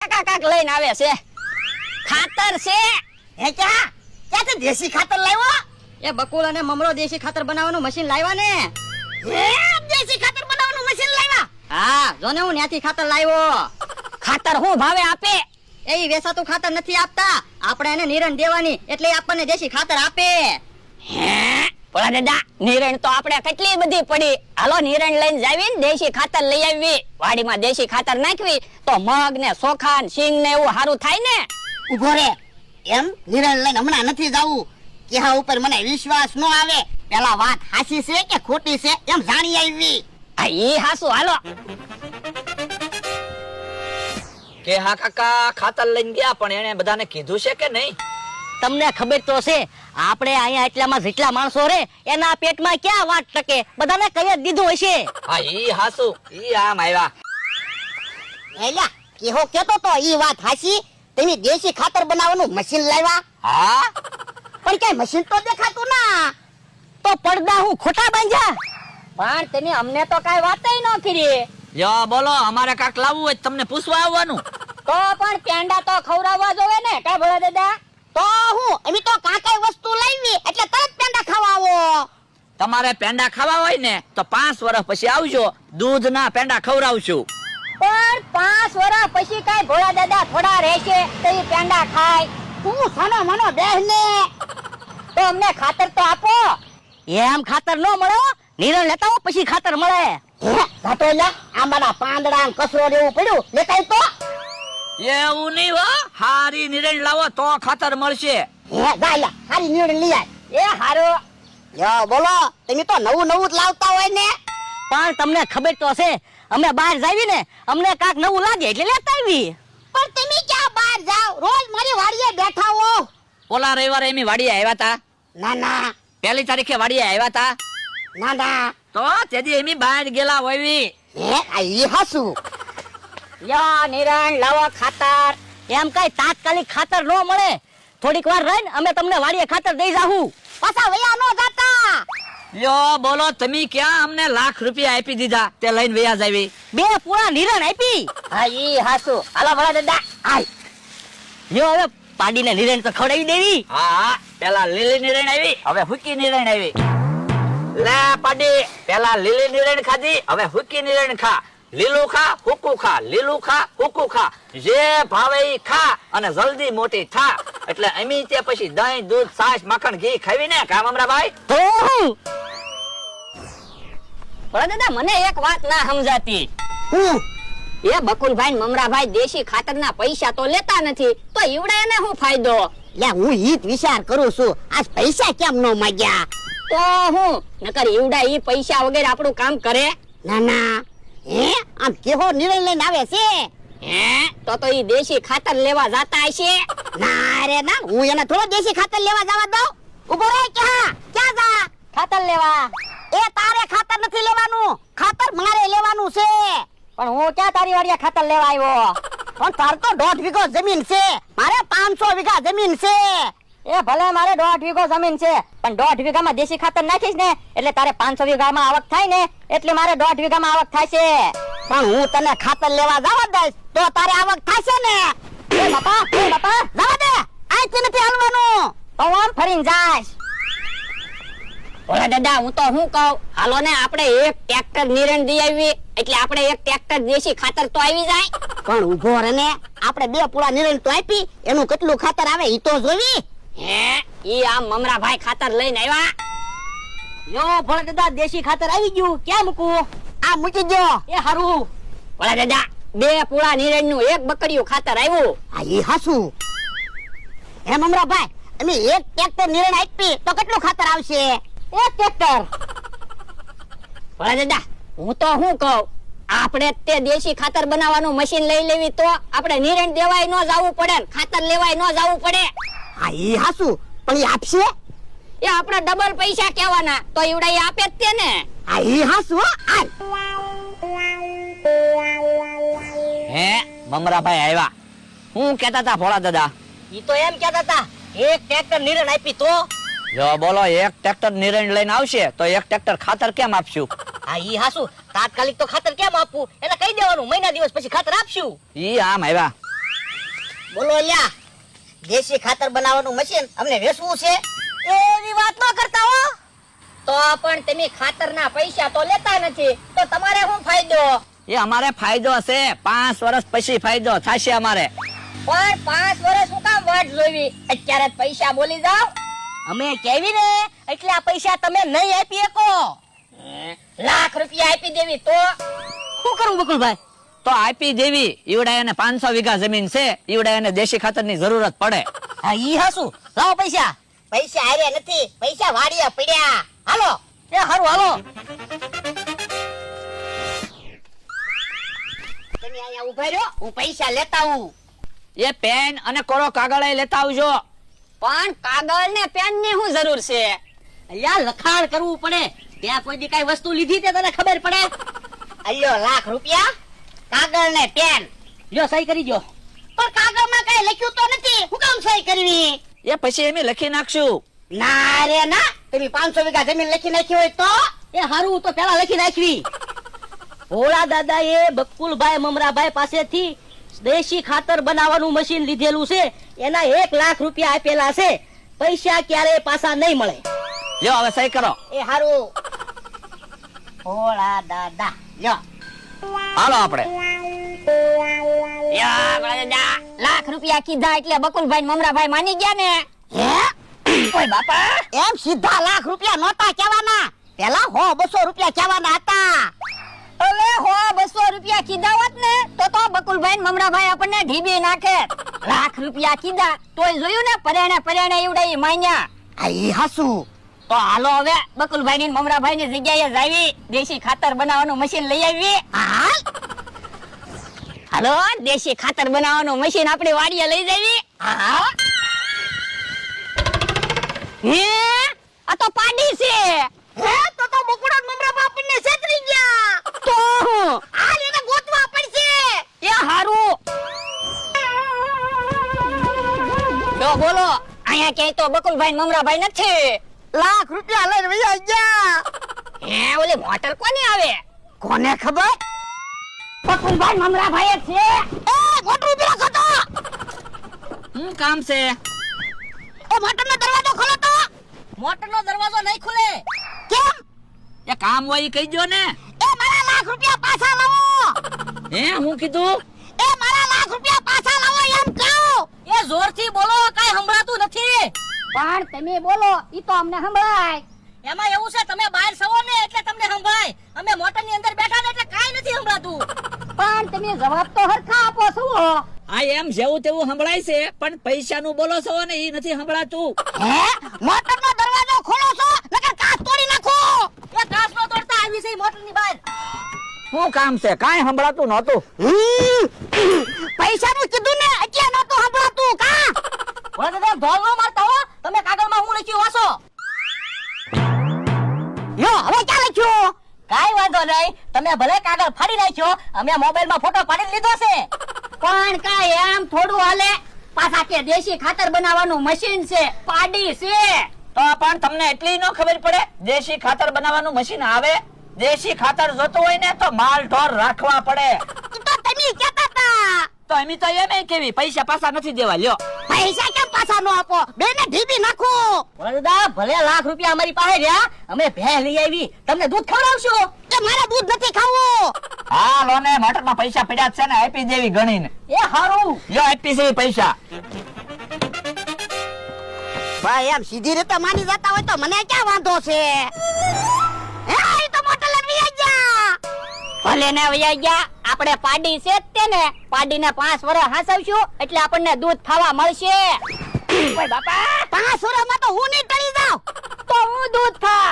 કાક લઈને આવે છે ખાતર છે હે ક્યાંથી દેશી ખાતર લાવ્યો? એ બકુલ અને મમરો દેશી ખાતર બનાવવાનું મશીન લાવ્યા ને. હે દેશી ખાતર બનાવવાનું મશીન લાવ્યા? હા જોને હું ત્યાંથી ખાતર લાવ્યો. ખાતર હું ભાવે આપે? એ વેસાતું ખાતર નથી આપતા, આપણે એને નિરણ દેવાની એટલે આપણને દેશી ખાતર આપે. હે ભોળા દાદા નિરણ તો આપણે કેટલી બધી પડી, હાલો નિરણ લઈને જાવી ને દેશી ખાતર લઈ આવી. વાડીમાં દેશી ખાતર નાખવી તો મગ ને ચોખા ને સિંગ ને એવું સારું થાય ને. ઉભો રે, એમ નિરણ લઈને હમણાં નથી જાવું. કેહા ઉપર મને વિશ્વાસ ન આવે. પેલા વાત હાચી છે કે ખોટી છે એમ જાણી આવી. આ ઈ હાસુ હાલો. કે હા કાકા ખાતર લઈને ગયા, પણ એને બધાને કીધું છે કે નહીં? તમને ખબર તો છે આપણે અહીંયા એટલામાં જેટલા માણસો રે એના પેટમાં ક્યાં વાત ટકે, બધાને કહી જ દીધું હશે. હા ઈ હાસુ, ઈ આમ આવ્યા. એલા કેહો કેતો તો ઈ વાત હાચી. તમે દેશી ખાતર બનાવવાનું મશીન લાવ્યા? હા પણ ક્યાંય મશીન તો દેખાતું ના. તો પડદા હું ખોટા બાંધ્યા? પણ તમે અમને તો કાઈ વાતય ન કરી. જો બોલો, અમારે કાક લાવવું હોય તો તમને પૂછવા આવવાનું. તો પણ પેંડા તો ખવડાવવા જોવે ને કા ભોળા દાદા? તો હું અમે તો કાંઈ વસ્તુ લાવી એટલે તરત પેંડા ખાવા આવો. તમારે પેંડા ખાવા હોય ને તો 5 વર્ષ પછી આવજો, દૂધના પેંડા ખવડાવશું. પણ 5 વર્ષ પછી કાઈ ભોળા દાદા થોડા રહેશે તો ઈ પેંડા ખાય. તું સાનો મનો બેહને. તો અમને ખાતર તો આપો. એમ ખાતર ન મળે, નિરણ લેતા હો પછી ખાતર મળે. હે ઘાટો એલા આંબાના પાંદડા ને કચરો ને એવું પડ્યું લેતાય તો. એવું નહીં હો, હારી નિરણ લાવો તો ખાતર મળશે. હે ગાયલા હારી નીડ લઈ આય. એ હારો. યો બોલો, તમે તો નવું નવું જ લાવતા હોય ને. પણ તમને ખબર તો છે અમે બહાર જાવી ને અમને કાક નવું લાગે એટલે લેતા આવી. પણ તમે ક્યાં બહાર જાવ? રોજ મારી વાડીએ બેઠા હો. ઓલા રવિવારે એમી વાડીએ આવ્યા તા. ના ના 1 તારીખે વાડીએ આવ્યા તા. ના ના. તો તેથી એમી બહાર ગયેલા હોયવી. હે આ ઈ હાસુ. યા નિરણ લાવો ખાતર. એમ કઈ તાત્કાલિક ખાતર ન મળે, થોડીક વાર રહીને અમે તમને વાડીએ ખાતર દઈ જાહું. પાછા વયા નો જાતા. યો બોલો, તમે ક્યાં અમને લાખ રૂપિયા આપી દીધા તે લઈને વયા જાવી? 2 પૂરા નિરણ આપી. હા ઈ હાસુ. હાલો ભલા દાદા આય. યો હવે પાડીને નિરણ તો ખવડાવી દેવી. હા પેલા લીલી નિરણ આવી, હવે હુકી નિરણ આવી. લે પાડી, પેલા લીલી નિરણ ખાધી, હવે હુકી નિરણ ખા. લીલું ખા હુકું ખા, લીલું ખા હુકું ખા, જે ભાવે ઈ ખા અને જલ્દી મોટી થા. એટલે અમી તે પછી દહીં દૂધ છાશ માખણ ઘી ખાવી ને કામ અમરાભાઈ. તો હું ભોળા દાદા મને એક વાત ના સમજાતી. હું એ બકુલભાઈ ને મમરાભાઈ દેશી ખાતરના પૈસા તો લેતા નથી, તો ઈવડા એને શું ફાયદો? લે હું ઈ જ વિચાર કરું છું, આજ પૈસા કેમ નો માંગ્યા? તો હું નકર ઈવડા ઈ પૈસા વગર આપણું કામ કરે? ના ના. હે આમ કેવો નિર્ણય લઈને આવે છે? હે તો ઈ દેશી ખાતર લેવા જાતા હશે. ના રે ના, હું એને થોડો દેશી ખાતર લેવા જવા દઉં. ઉભો રહે ક્યાં જા? ખાતર લેવા. એ તારે ખાતર નથી લેવાનું, ખાતર મારે લેવાનું છે. પણ હું ક્યાં તારી વાડીએ ખાતર લેવા આવ્યો? પણ તાર તો 1.5 વીઘો જમીન છે, મારે 500 વીઘા જમીન છે. એ ભલે મારે 1.5 વીઘો જમીન છે, પણ 1.5 વીઘામાં દેશી ખાતર નાખીશ ને એટલે તારે 500 વીઘામાં આવક થાય ને, એટલે મારે 1.5 વીઘામાં આવક થાય છે. પણ હું તને ખાતર લેવા જવા દઈશ તો તારે આવક થશે ને. એ બાપા જવા દે, અહીંથી નથી હાલવાનું. તો આમ ફરીને જાશ. ભોળા દાદા હું તો શું કહું, હાલો ને આપણે એક ટ્રેક્ટર નિરણ દઈ આવી, એટલે આપણે એક ટ્રેક્ટર દેશી ખાતર તો આવી જાય. પણ ઉભો રહે ને, આપણે 2 પૂળા નિરણ તો આપી, એનું કેટલું ખાતર આવે ઈ તો જોવી. હે ઈ આમ મમરાભાઈ ખાતર લઈને આવ્યા. યો ભોળા દાદા દેશી ખાતર આવી ગયું, ક્યાં મૂકું? આ મૂકી દો. એ હારું. ભોળા દાદા 2 પૂળા નિરણ નું 1 બકડિયું ખાતર આવ્યું. આ ઈ હાસુ. હે મમરાભાઈ, અમે એક ટ્રેક્ટર નિરણ આપી તો કેટલું ખાતર આવશે? 1 ટ્રેક્ટર. ભોળા દાદા હું તો શું કહું, આપણે તે દેશી ખાતર બનાવવાનું મશીન લઈ લેવી તો આપણે નિરણ દેવાય ન જવું પડે ને ખાતર લેવાય ન જવું પડે. આ ઈ હાસુ. પણ ઈ આપશે? એ આપણે ડબલ પૈસા કહેવાના, તો ઈવડા ઈ આપે જ તે ને. આ ઈ હાસુ. આ હે મમરાભાઈ આવ્યા. હું કહેતા તા ભોળા દાદા? ઈ તો એમ કહેતા હતા 1 ટ્રેક્ટર નિરણ આપી તો. જો બોલો, 1 ટ્રેક્ટર નિરણ લઈને આવશે તો 1 ટ્રેક્ટર ખાતર કેમ આપશું? હા ઈ હાસુ, તાત્કાલિક તો ખાતર કેમ આપવું, એને કહી દેવાનું મહિના દિવસ પછી ખાતર આપશું. ઈ આમ આવ્યા. બોલો લ્યા, દેશી ખાતર બનાવવાનું મશીન અમને વેચવું છે. એવી વાત ન કરતા હો. તો પણ તમે ખાતરના પૈસા તો લેતા નથી, તો તમારે શું ફાયદો? એ અમારે ફાયદો છે, 5 વર્ષ પછી ફાયદો થશે અમારે. પણ 5 વર્ષ શું કામ વાટ જોવી? અત્યારે જ પૈસા બોલી જાવ. અમે કેવી ને એટલે આ પૈસા તમે નહીં આપી શકો. લાખ રૂપિયા આપી દેવી તો શું કરું બકુલભાઈ? તો આપી દેવી. ઈવડા એને 500 વીઘા જમીન છે, ઈવડા એને દેશી ખાતરની જરૂરત પડે. હા ઈ હાસુ, લાવો પૈસા. પૈસા હાર્યા નથી, પૈસા વાડિયા પડ્યા. હાલો. એ હારું હાલો. તમે અહીંયા ઉભા રહ્યો, હું પૈસા લેતા આવું. એ પેન અને કોરો કાગળ એ લેતા આવજો. પણ કાગળ ને પેન ની શું જરૂર છે? અહીંયા લખાણ કરવું પડે. ત્યાં કોઈ દી કઈ વસ્તુ લીધી તે તને ખબર પડે? અલ્યો લાખ રૂપિયા, કાગળ ને પેન. લ્યો સહી કરી દો. પણ કાગળમાં કઈ લખ્યું તો નથી, હું કામ સહી કરવી? એ પછી એમ લખી નાખશું. ના રે ના, તમે 500 વીઘા જમીન લખી નાખી હોય તો? એ હારું તો પેલા લખી નાખવી. ભોળા દાદા એ બકુલભાઈ મમરાભાઈ પાસેથી દેશી ખાતર બનાવવાનું મશીન લીધેલું છે, એના 1 લાખ રૂપિયા આપેલા છે. પૈસા ક્યારે પાછા નહીં મળે. લ્યો હવે સહી કરો. એ હારું. ભોળા દાદા લ્યો. હાલો આપણે. યા ભોળા દાદા, લાખ રૂપિયા કીધા એટલે બકુલભાઈ ને મમરાભાઈ માની ગયા ને? હે? ઓય બાપા, એમ સીધા લાખ રૂપિયા નહોતા કહેવાના, પેલા 100-200 રૂપિયા કહેવાના હતા. હવે 100-200 રૂપિયા કીધા હોત ને તો બકુલભાઈ ને મમરાભાઈ આપણને ઢીબી નાખે. લાખ રૂપિયા કીધા તોય જોયું ને, પરેણે એવડા માન્યા. આ ઈ હાસુ. તો હાલો હવે બકુલભાઈ ની મમરાભાઈ ની જગ્યાએ જાવી, દેશી ખાતર બનાવવાનું મશીન લઈ આવી. હાલ. હાલો, દેશી ખાતર બનાવવાનું મશીન આપણી વાડીએ લઈ જાવી. હા. હે, આ તો પાડી છે. હે, તો બકુડા મમરા આપણને છેતરી ગયા. તો હું? આ એને ગોતવા પડશે. એ હારું. જો બોલો, અહીંયા ક્યાંય તો બકુલભાઈ ને મમરાભાઈ નથી. લાખ રૂપિયા લઈને વયા ગયા. હે, ઓલી મોટર કોની આવે? કોને ખબર? બકુલભાઈ ને મમરાભાઈ જ છે. એ મોટું પેલા ખતો. શું કામ છે? એ મોટરનો દરવાજો ખોલો તો. મોટરનો દરવાજો નહીં ખુલે. કેમ? એ કામ હોય ઈ કહી દો ને. એ મારા લાખ રૂપિયા પાછા લાવો. હે, હું કીધું? એ મારા લાખ રૂપિયા પાછા લાવો એમ કહો. એ જોરથી બોલો, કાઈ સંભળાતું નથી. પણ તમે બોલો, ઈ તો અમને સંભળાય. એમાં એવું છે, તમે બહાર સવો ને એટલે તમને સંભળાય. અમે મોટરની અંદર બેઠા ને એટલે કાઈ નથી સંભળાતું. પણ તમે જવાબ તો હરખા આપો છો. આ એમ જેવું તેવું સંભળાય છે, પણ પૈસાનું બોલો છો ને ઈ નથી સંભળાતું. હે? મોટરનો દરવાજો ખોલો છો નકર કાચ તોડી નાખો. એ કાચ નો તોડતા આવી છે મોટરની બહાર. શું કામ છે? કાંઈ સંભળાતું નહોતું. પૈસાનું કીધું ને એટલે નતું સંભળાતું કા. ભોળા દાદા ધોલ નો મારતા હો. તમે કાગળમાં હું લખ્યું વાંચો. યો હવે ક્યાં લખ્યું? કાઈ વાંધો નહીં, તમે ભલે કાગળ ફાડી નાખ્યો, અમે મોબાઈલમાં ફોટો પાડીને લીધો છે. પણ કાંઈ એમ થોડું હાલે? પાછા કે દેશી ખાતર બનાવવાનું મશીન છે, પાડી છે. તો પણ તમને એટલી ન ખબર પડે દેશી ખાતર બનાવવાનું મશીન આવે? દેશી ખાતર જોતું હોય ને તો માલ ઢોર રાખવા પડે. તો તમે કહેતા હતા. તો એમ તો એમ કેવી પૈસા પાછા નથી દેવા. લ્યો પૈસા કેમ પાછા નો આપો? બેને ઢીબી નાખો. ભોળા દાદા ભલે લાખ રૂપિયા અમારી પાસે રહ્યા, અમે ભેંસ લઈ આવી, તમને દૂધ ખવડાવશું. એ મારે દૂધ નથી ખાવું. હા લો ને, મોટરમાં પૈસા પડ્યા જ છે ને, આપી દેવી ગણીને. એ હારું. લ્યો આપી છે પૈસા. ભાઈ એમ સીધી રીતે માની જતા હોય તો મને ક્યાં વાંધો છે? હે, ઈ તો મોટર લઈને વયા ગયા. ભલે ને વયા ગયા, આપણે પાડી છે જ તેને. પાડીને 5 વર્ષ હાંસવશું એટલે આપણને દૂધ ખાવા મળશે. ઓય બાપા, 5 વર્ષમાં તો હું નહીં ટળી જાઉં. તો હું દૂધ ખા.